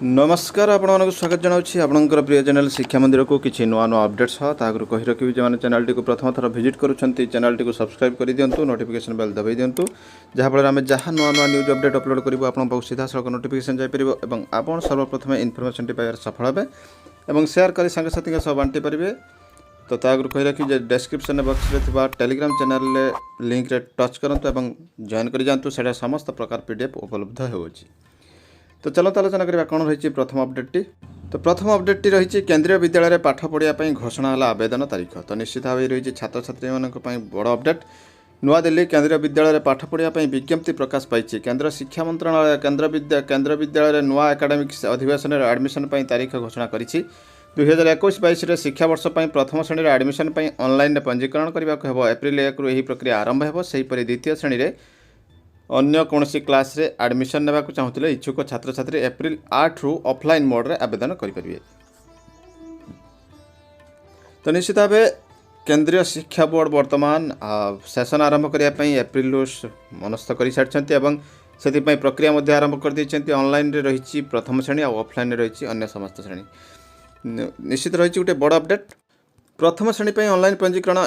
नमस्कार आपण स्वागत जनावि आपणकर प्रिय चैनल शिक्षा मंदिर को किसी नुआ नुआ अपडेट्स ताकू कही रखी जो चैनल टी प्रथम थर विजिट करुँच चैनल टी सब्सक्राइब कर दिंतु नोटिफिकेशन बेल दबाई दिंतु जहाँफल आम जहाँ नुआ नुआ न्यूज अपडेट अपलोड करूँ आप सीधा सड़क नोटिफिकेशन जापर और आप सर्वप्रथम इनफर्मेशन टी पाइबार सफल हे शेयर कर सांगसाथी सब बांटी पारे। तो ताकू कही रखी डिस्क्रिप्शन बॉक्स में टेलीग्राम चैनल लिंक रे टच करूँ और जॉइन कर जातु से समस्त प्रकार पीडीएफ उपलब्ध हो। तो चलो आलोचना करवा कौन रही प्रथम अपडेट। तो प्रथम अपडेट रही केंद्रीय विद्यालय में पाठ पढ़ाई घोषणा है आवेदन तारीख। तो निश्चित भाव रही छात्र छात्री बड़ अपडेट। नुआ दिल्ली केंद्रीय विद्यालय में पाठ पढ़ाई विज्ञप्ति प्रकाश पाई। केंद्र शिक्षा मंत्रालय केंद्र विद्यालय में नुआ एकाडेमिक अधिवेशन एडमिशन तारीख घोषणा कर 2021-22 शिक्षा वर्ष प्रथम श्रेणी एडमिशन ऑनलाइन पंजीकरण करने को एप्रिल 1 रु प्रक्रिया आरंभ हो। सेहीपरि द्वितीय श्रेणी में अन्य कौन क्लास रे एडमिशन नेबा को चाहूले इच्छुक छात्र छात्री एप्रिल 8 रु ऑफलाइन मोड रे आवेदन करें। तो निश्चित भाव केंद्रीय शिक्षा बोर्ड वर्तमान सेशन आरंभ करने एप्रिल मनस्थ कर सारी से प्रक्रिया आरंभ कर देते। ऑनलाइन रे रही प्रथम श्रेणी और ऑफलाइन रही अन्य समस्त श्रेणी। निश्चित रही गोटे बड़ अपडेट। प्रथम श्रेणी ऑनलाइन पंजीकरण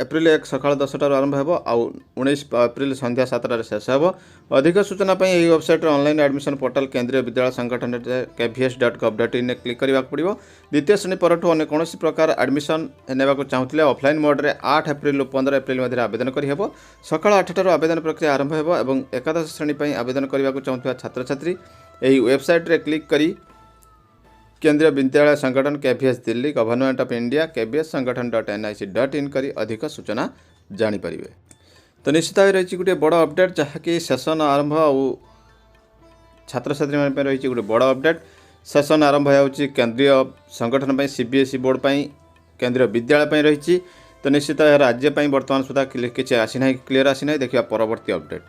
एप्रिल 1 सकाल 10 आरंभ हो आउ 19 एप्रिल संध्या 7 शेष हो। अधिक सूचना यह वेबसाइट ऑनलाइन एडमिशन पोर्टल केंद्रीय विद्यालय संगठन kvs.gov.in क्लिक करने पड़ो। द्वितीय श्रेणी पर अन्य कौन प्रकार एडमिशन नेबा को चाहूले ऑफलाइन मोड रे 8 एप्रिल 15 एप्रिल मध्य आवेदन करहब। सकाल 8 आवेदन प्रक्रिया आरंभ हो और एकादश श्रेणी आवेदन करने को चाहूबा छात्र छात्री यही वेबसाइट रे क्लिक करी केंद्रीय विद्यालय संगठन KVS Delhi government of India KVS संगठन.nic.in करी अधिक सूचना जानीपर। तो निश्चित भाव रही गोटे बड़ अपडेट जहाँकि सेशन आरंभ और छात्र छात्री रही गोटे बड़ अपडेट। सेशन आरंभ हो केंद्रीय संगठन CBSE बोर्ड केंद्रीय विद्यालय रही। तो निश्चित राज्य वर्तमान सुधा किसी आसीना क्लीयर आसीना देखा परवर्ती अपडेट।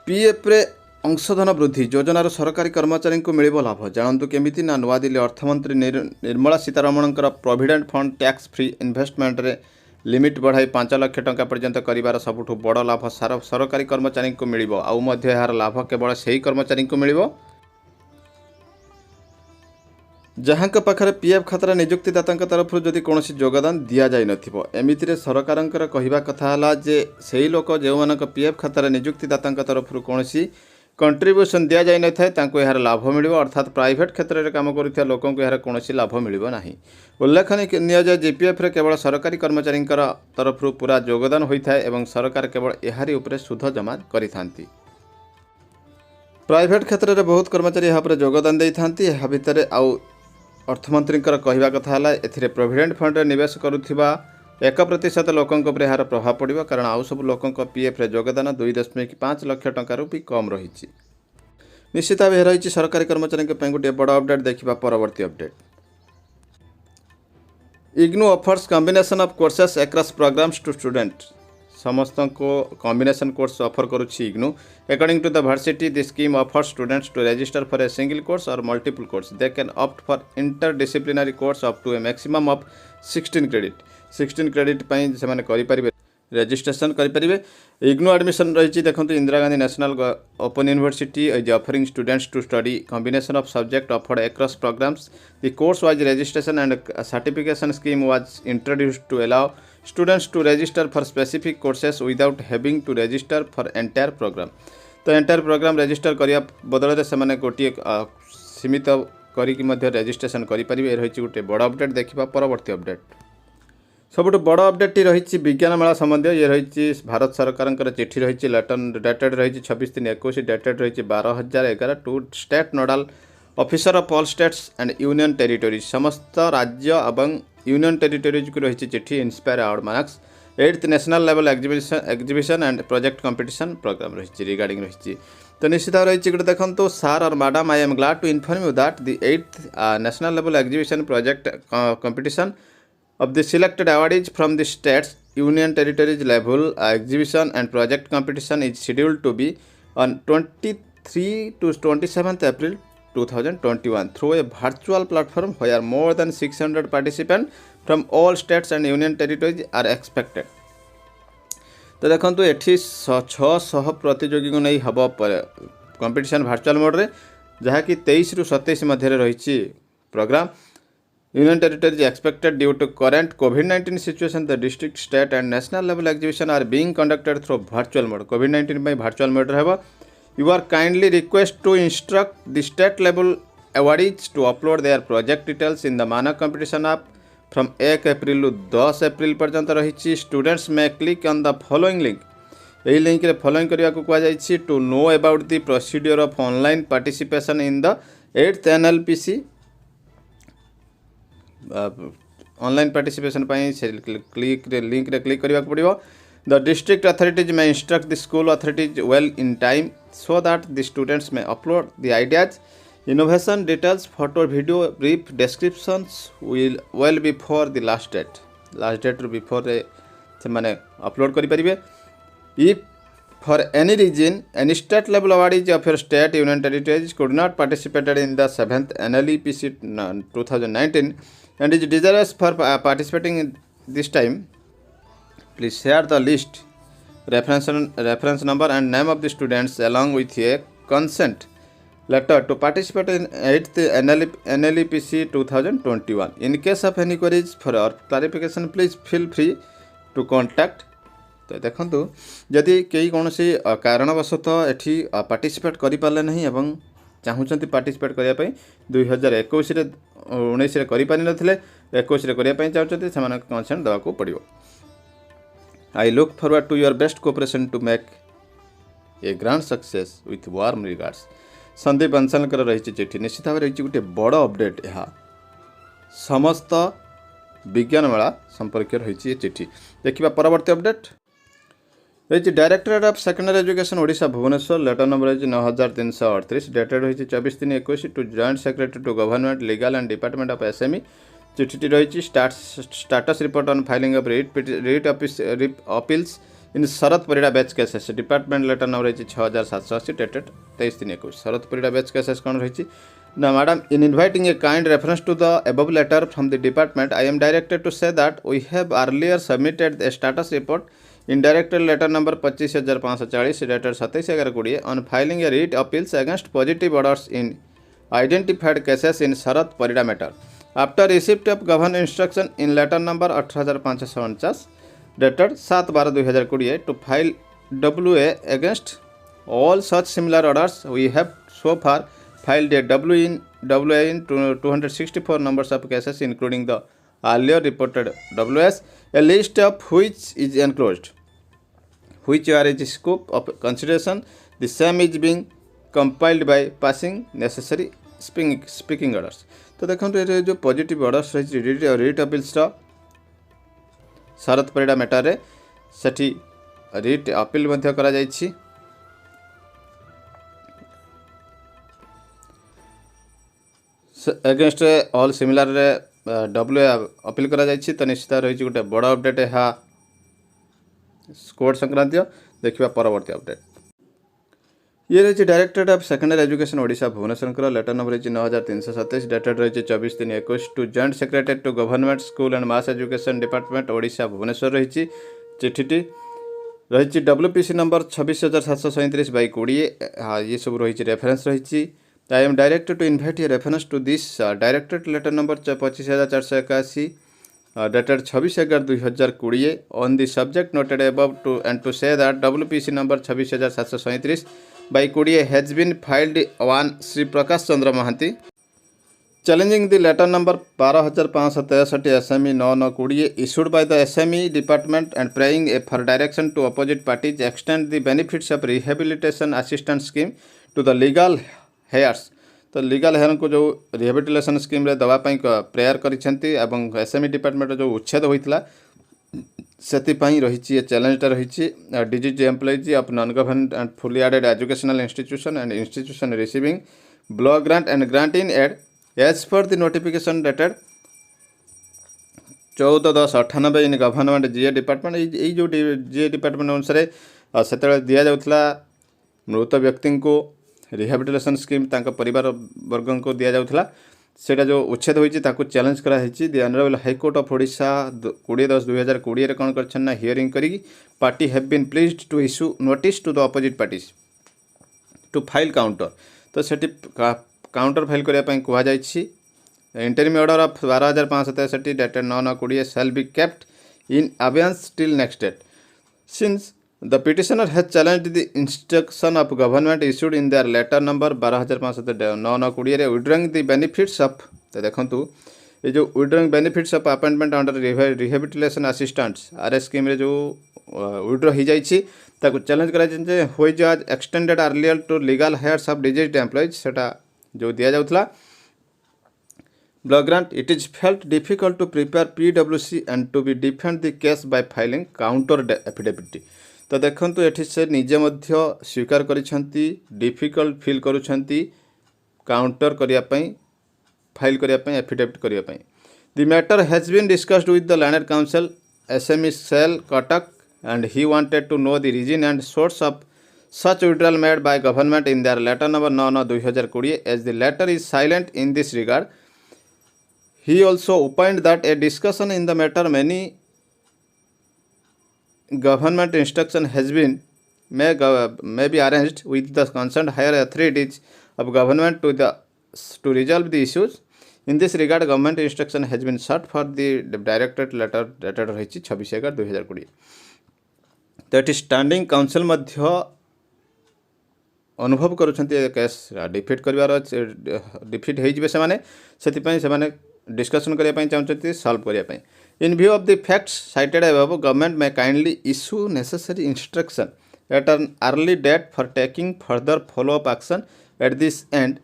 PF रे अंशधन वृद्धि योजनार सरकारी कर्मचारी को मिल लाभ जानतु केमिति ना नुआ दिल्ली अर्थमंत्री Nirmala Sitharaman provident fund tax free investment रे लिमिट बढ़ाई 5 लाख टंका पर्यंत करिवार सबुठु बड़ लाभ सरकारी कर्मचारी को मिल यार लाभ केवल से ही कर्मचारी को मिल जहाँ पाखरे PF खाता नियुक्तिदाता तरफ जदि कौन योगदान दि जाई नथिबो। एमितिरे सरकार कहवा कथा है जे से लोक जो PF खाता नियुक्तिदाता तरफ कौन कंट्रीब्यूशन दि जाई न था यार लाभ मिल अर्थात प्राइवेट क्षेत्र में काम करुवा लोक यार कौन लाभ मिल ना। उल्लेखनीय GPF रे केवल सरकारी कर्मचारी तरफ पूरा योगदान होता है सरकार केवल यारि उपरे सुध जमा करिथांती। प्राइवेट क्षेत्र में बहुत कर्मचारी यहाँ योगदान देई थांती। यहाँ भितर आउ अर्थमंत्री कहवा कथा है एथिरे प्रोविडेंट फंड निवेश करुथिबा 1% लोकों पर यार प्रभाव पड़ो कारण आउ सब लोकों PF रे योगदान 2.5 लाख टंकार भी कम रही। निश्चित भाव रही सरकारी कर्मचारी गोटे बड़ अपडेट। देखा परवर्ती update. IGNOU offers combination of courses across programs to student. समस्त को कॉम्बिनेशन कोर्स ऑफर करुच्ची IGNOU. According to the varsity the scheme offers students to register for a single course और multiple course they can opt for interdisciplinary course up to a maximum of 16 credit. 16 credit से registration करेंगे। IGNOU admission रही देखो Indira Gandhi national open university is offering students to study combination of subject offered across programmes. The course wise registration and certification scheme was introduced to allow students to register for specific courses without having to register for entire programme. तो entire programme register करने बदल से गोटे सीमित करके registration करेंगे। रही गोटे बड़ अपडेट। देखा परवर्ती अपडेट। सबुठ बड़ अपडेट रही विज्ञान मेला संबंधी। ये रही भारत सरकार चिठी रही लेटर डेटेड रही 26/3/21 डेटेड रही 12,011 to state nodal officer of all states and union territories. समस्त राज्य और यूनियन टेरिटोरीज को रही चिठी inspire award marks 8th national level exhibition and project competition program रही रिगार्डिंग रही। तो निश्चित रही गोटे देखो सर और madam I am glad to inform you that the 8th national level exhibition project competition of the selected awardees from the states, union territories level exhibition and project competition is scheduled to be on 23 to 27th April 2021 through a virtual platform where more than 600 participants from all states and union territories are expected. तो देखो ये 600 प्रतियोगी को नहीं हम competition virtual mode रे जहाँकि 23 रु 27 मध्य रही programme. Union Territory is expected due to current COVID-19 situation. The district, state and national level exhibition are being conducted through virtual mode. COVID-19 by virtual mode रहबा. You are kindly request to instruct the state level awardees to upload their project details in the Mana competition app from 1 April to 10 April पर्यंत रही. Students may click on the following link. यही link रे following करने को कहा जाइए to know about the procedure of online participation in the 8th NLPC online participation click link रे click करने पड़ो. The district authorities may instruct the school authorities well in time so that the students may upload the ideas innovation details photo video brief descriptions will well before the last date before से माने upload करें. If for any reason any state level awardees of your state union territories could not participate in the 7th NLEPC 2019 and is desirous for participating in this time, please share the list, reference number and name of the students along with a consent letter to participate in 8th NLEPC 2021. In case of any queries for or clarification, please feel free to contact. तो देखो जदि कई कौन से कारणवशतः एठी participate करें नहीं एवं चाहूँगी पार्टिसिपेट करने 2021 करें 21 करने चाहते से कंसेंट देवाक पड़ो. I look forward to your best cooperation to make a grand success with warm regards. Sandeep Bansal रही चिठी निश्चित भाव रही गोटे बड़ अपडेट. यह समस्त विज्ञान मेला संपर्क रही चिठी. देखा परवर्ती अपडेट रही directorate of secondary education Odisha Bhubaneswar. Letter number रही 9338 डेटेड रही 24/3/21 to joint secretary to government legal and department of SME. चिठी रही status report on filing of writ appeals in Sharad Parida batch cases. Department letter number रही 6780 dated 23/3/21. Sharad Parida batch cases कौन रही ना madam. In inviting a kind reference to the above letter from the department I M directed to say that we have earlier submitted the status report in directed letter number 25540 dated 27/11/20 on filing a writ appeals against positive orders in identified cases in Sharat Parida matter. After receipt of government instruction in letter number 18549 dated 7/12/2020 to file WA against all such similar orders, we have so far filed a WA in 264 numbers of cases including the earlier reported WS, a list of which is enclosed, which are in scope of consideration. The same is being compiled by passing necessary speaking orders. तो देखो ये जो positive orders रही writ appeals शरद Parida matter रे सेठी writ appeal मध्य करा जायछि. Against all similar रे WA appeal करा जायछि. तो निश्चित रही गोटे बड़ अपडेट है कोर्ट संक्रांत. देखा परवर्ती अपडेट ये रही directorate of secondary education Odisha Bhubaneswar. Letter number रही 9327 डेटेड रही 24/3/21 to joint secretary to government school and mass education department Odisha Bhubaneswar. रही चिठीटी रही WPC नंबर 26737/20. हाँ ये सब रही रेफरेंस रही. I am directed to invite a reference to this directed letter number 25481 dated 26/11/2020 on the subject noted above and to say that WPC number 26737/20 has been filed on Sri Prakash Chandra Mahanti challenging the letter number 12563 SME 9920 issued by the SME department and praying for direction to opposite parties extend the benefits of rehabilitation assistance scheme to the legal hairs. तो legal hair को जो rehabilitation scheme रे दवापाई prayer करिसेंती एवं SME department जो उच्छेद होइतला सेतिपाई रही ये चैलेंजटा रही. DGT employees of non government and fully aided educational institution and institution receiving block grant and grant in aid as per the notification dated 14/10/98 in government GA department. ये जो GA department अनुसार से दि जाऊला मृत व्यक्ति को रिहेबिलिटेशन स्कीम तांका परिवार वर्ग को दि जाऊला. सेटा जो उच्छेद होती चैलेंज कराई. The honourable high court of Odisha 20/10/2020 कौन कर हियरिंग करी party have been pleased to issue notice to the opposite parties to file counter. तो तो सेठी काउंटर फाइल करिया पई कुहा जायछि। Interim order of 12,563 dated 9/20 shall be kept in abeyance till next date. Since the petitioner has challenged the instruction of government issued in their letter number 12,563 withdrawing the benefits of तो देखंतु ये जो withdrawing benefits of appointment under rehabilitation assistance RS scheme रे जो withdraw हो जाइछि ताकु challenge करा जे which was extended earlier to legal heirs of deceased employees सेटा जो दिया जाउथला block grant it is felt difficult to prepare PWC and to be defend the case by filing counter affidavit. तो देखंतु एठी से निजे मध्य स्वीकार करिसंती डिफिकल्ट फील करूछंती काउंटर करिया पई फाइल करिया पई एफिडेविट करिया पई। The matter has been discussed with the land council SME cell Cuttack and he wanted to know the reason and source of such withdrawal made by government in their letter number 9/2020 as the letter is silent in this regard. He also opined that a discussion in the matter many government instruction has been may be arranged with the concerned higher authorities of government to resolve the issues. In this regard government instruction has been sought for the directorate letter dated रही 26/11/2020। तो ये standing council मध्य अनुभव करुछंती case defeat करिवार defeat हो जिवे से माने discussion करिया पई चाहउछंती solve करिया पई। In view of the facts cited above government may kindly issue necessary instruction at an early date for taking further follow up action at this end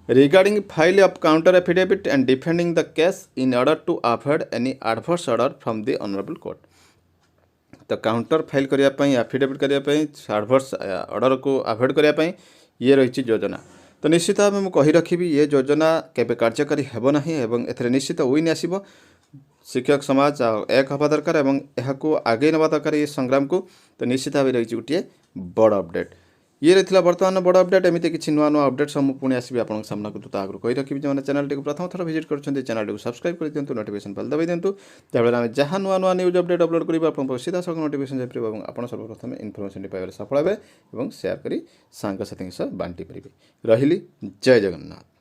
regarding file of counter affidavit and defending the case in order to avoid any adverse order from the honorable court। तो counter file करिया पई affidavit करिया पई adverse order को avoid करिया पई ये रही योजना। तो निश्चित भाव में कही रखी ये योजना केबे कार्यकारी हेबो नाही एवं एथरे निश्चित विन आसीबो। शिक्षक समाज एक हवा दरकार एवं एहाकू आगे नवा दरकार ये संग्राम को। तो निश्चित भाव रही गोटे बड़ अपडेट ये रही बर्तमान बड़ अपडेट एमती किसी नुआ नुआ अपडेट सब पुणी आसबि आपन सामना को। तो आगु कही रखी जो चैनल टी प्रथम थर विजिट कर चैनल टी सब्सक्राइब कर दिंतु नोटिफिकेशन बेल दबाई दिंतु जहाँफल आम जहाँ नुआ नुआ न्यूज अपडेट अपलोड करेंगे आपको सीधा सब नोटिफिकेशन जाए और आप सर्वप्रथम इनफर्मेशन पाइबार सफल हे और सेयार कर सांग साथी सह बांटी पारे। रही जय जगन्नाथ।